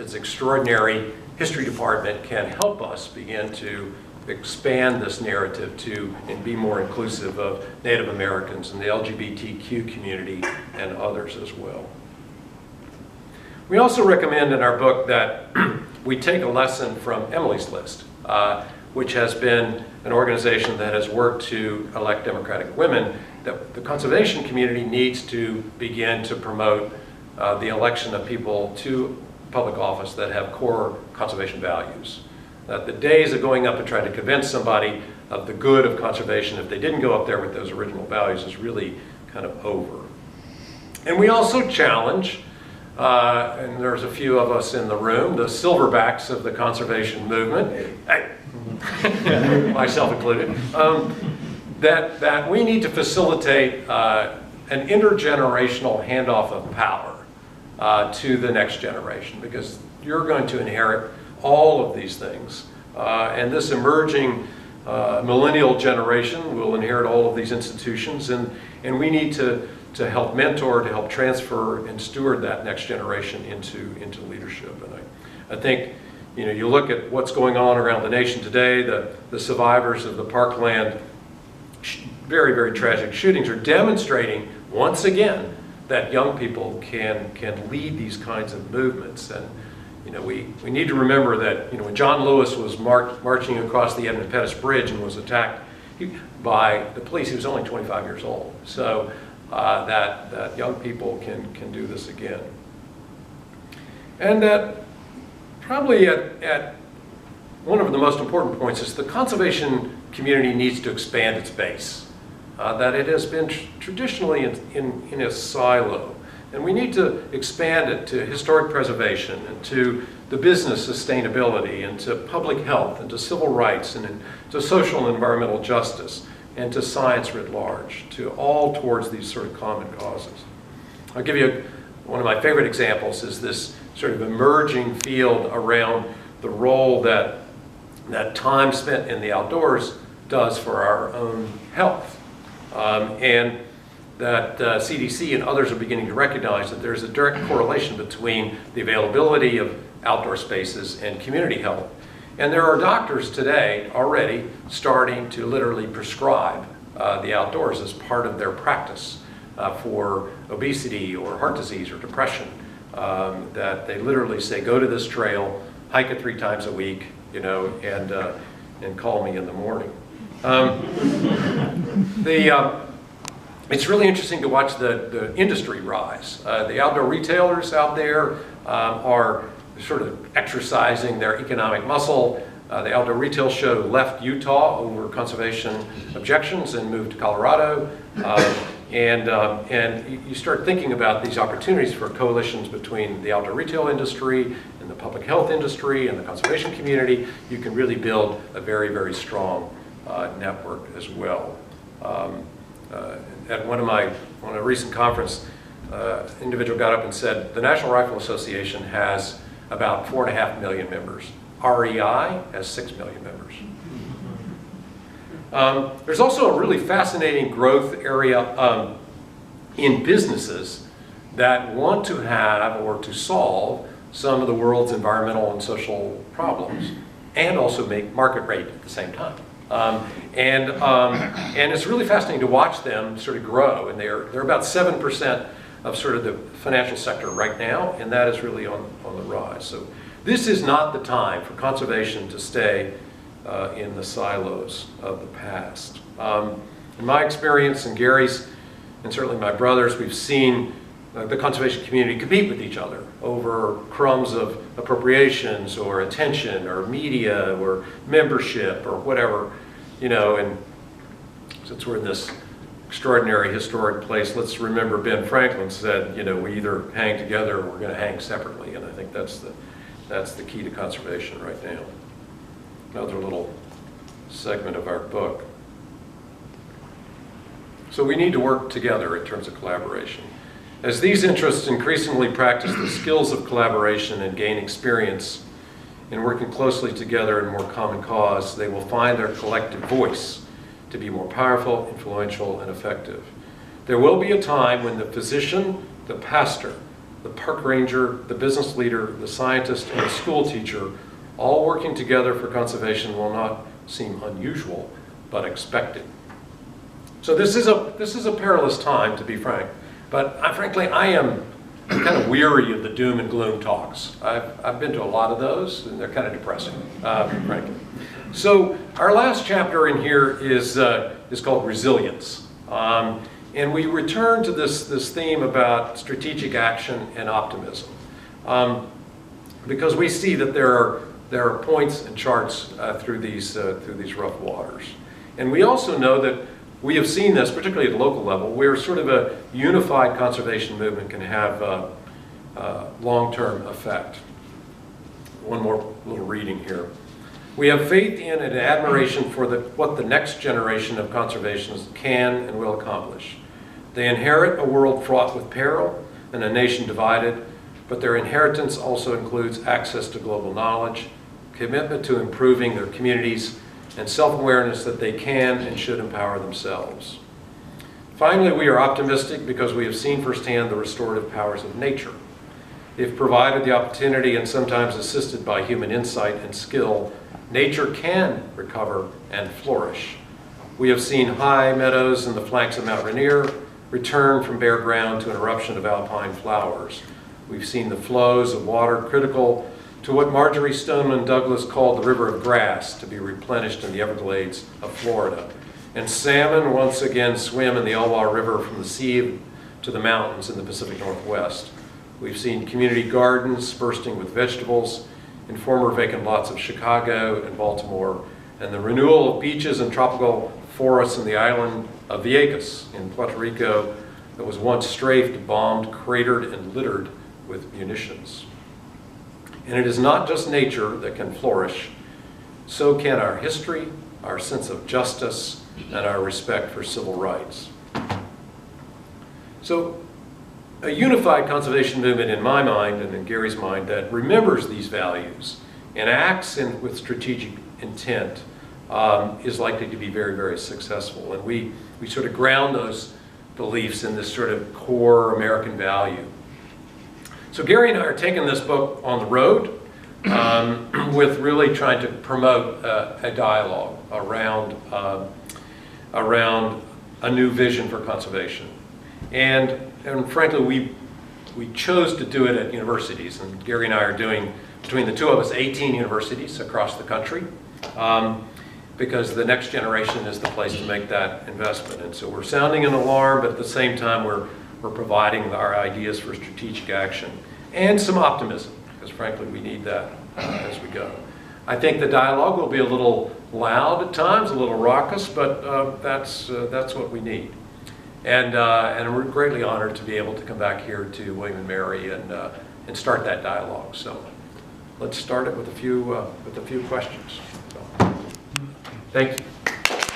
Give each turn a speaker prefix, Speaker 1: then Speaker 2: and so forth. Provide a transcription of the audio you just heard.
Speaker 1: its extraordinary history department can help us begin to expand this narrative to and be more inclusive of Native Americans and the LGBTQ community and others as well. We also recommend in our book that we take a lesson from Emily's List, which has been an organization that has worked to elect Democratic women, that the conservation community needs to begin to promote the election of people to public office that have core conservation values. That the days of going up and trying to convince somebody of the good of conservation if they didn't go up there with those original values is really kind of over. And we also challenge, and there's a few of us in the room, the silverbacks of the conservation movement, myself included, that we need to facilitate an intergenerational handoff of power to the next generation, because you're going to inherit all of these things. And this emerging millennial generation will inherit all of these institutions, and we need to help mentor, to help transfer and steward that next generation into leadership. And I think, you know, you look at what's going on around the nation today, the survivors of the Parkland very, very tragic shootings are demonstrating once again that young people can lead these kinds of movements. And you know, we need to remember that, you know, when John Lewis was marching across the Edmund Pettus Bridge and was attacked by the police, he was only 25 years old. So that young people can do this again. And that probably at one of the most important points is the conservation community needs to expand its base. That it has been traditionally in a silo. And we need to expand it to historic preservation and to the business sustainability and to public health and to civil rights and to social and environmental justice and to science writ large, to all towards these sort of common causes. I'll give you one of my favorite examples is this sort of emerging field around the role that time spent in the outdoors does for our own health. And that CDC and others are beginning to recognize that there's a direct correlation between the availability of outdoor spaces and community health. And there are doctors today already starting to literally prescribe the outdoors as part of their practice for obesity or heart disease or depression. That they literally say, go to this trail, hike it 3 times a week, you know, and call me in the morning. It's really interesting to watch the industry rise. The outdoor retailers out there are sort of exercising their economic muscle. The outdoor retail show left Utah over conservation objections and moved to Colorado. And you start thinking about these opportunities for coalitions between the outdoor retail industry and the public health industry and the conservation community. You can really build a very, very strong network as well. At one of a recent conference, individual got up and said, the National Rifle Association has about 4.5 million members. REI has 6 million members. There's also a really fascinating growth area in businesses that want to have or to solve some of the world's environmental and social problems and also make market rate at the same time. And it's really fascinating to watch them sort of grow, and they're about 7% of sort of the financial sector right now, and that is really on the rise. So this is not the time for conservation to stay in the silos of the past. In my experience, and Gary's, and certainly my brother's, we've seen the conservation community compete with each other over crumbs of appropriations or attention or media or membership or whatever, you know. And since we're in this extraordinary historic place, let's remember Ben Franklin said, you know, we either hang together or we're going to hang separately. And I think that's the key to conservation right now. Another little segment of our book. So we need to work together in terms of collaboration. As these interests increasingly practice the skills of collaboration and gain experience in working closely together in more common cause, they will find their collective voice to be more powerful, influential, and effective. There will be a time when the physician, the pastor, the park ranger, the business leader, the scientist, and the school teacher, all working together for conservation will not seem unusual, but expected. So this is a perilous time, to be frank. But frankly, I'm kind of weary of the doom and gloom talks. I've been to a lot of those, and they're kind of depressing, frankly. So our last chapter in here is called Resilience. And we return to this theme about strategic action and optimism. Because we see that there are points and charts through these rough waters. And we also know that we have seen this, particularly at the local level, where sort of a unified conservation movement can have a long-term effect. One more little reading here. We have faith in and admiration for what the next generation of conservationists can and will accomplish. They inherit a world fraught with peril and a nation divided, but their inheritance also includes access to global knowledge, commitment to improving their communities, and self-awareness that they can and should empower themselves. Finally, we are optimistic because we have seen firsthand the restorative powers of nature. If provided the opportunity and sometimes assisted by human insight and skill, nature can recover and flourish. We have seen high meadows in the flanks of Mount Rainier return from bare ground to an eruption of alpine flowers. We've seen the flows of water critical to what Marjorie Stoneman Douglas called the river of grass to be replenished in the Everglades of Florida. And salmon once again swim in the Elwha River from the sea to the mountains in the Pacific Northwest. We've seen community gardens bursting with vegetables in former vacant lots of Chicago and Baltimore, and the renewal of beaches and tropical forests in the island of Vieques in Puerto Rico that was once strafed, bombed, cratered, and littered with munitions. And it is not just nature that can flourish, so can our history, our sense of justice, and our respect for civil rights. So, a unified conservation movement in my mind and in Gary's mind that remembers these values and acts with strategic intent is likely to be very, very successful. And we sort of ground those beliefs in this sort of core American value. So Gary and I are taking this book on the road with really trying to promote a dialogue around a new vision for conservation. And frankly, we chose to do it at universities, and Gary and I are doing, between the two of us, 18 universities across the country, because the next generation is the place to make that investment. And so we're sounding an alarm, but at the same time we're providing our ideas for strategic action and some optimism, because frankly we need that as we go. I think the dialogue will be a little loud at times, a little raucous, but that's what we need. And we're greatly honored to be able to come back here to William & Mary and start that dialogue. So let's start it with a few questions. So, thank you.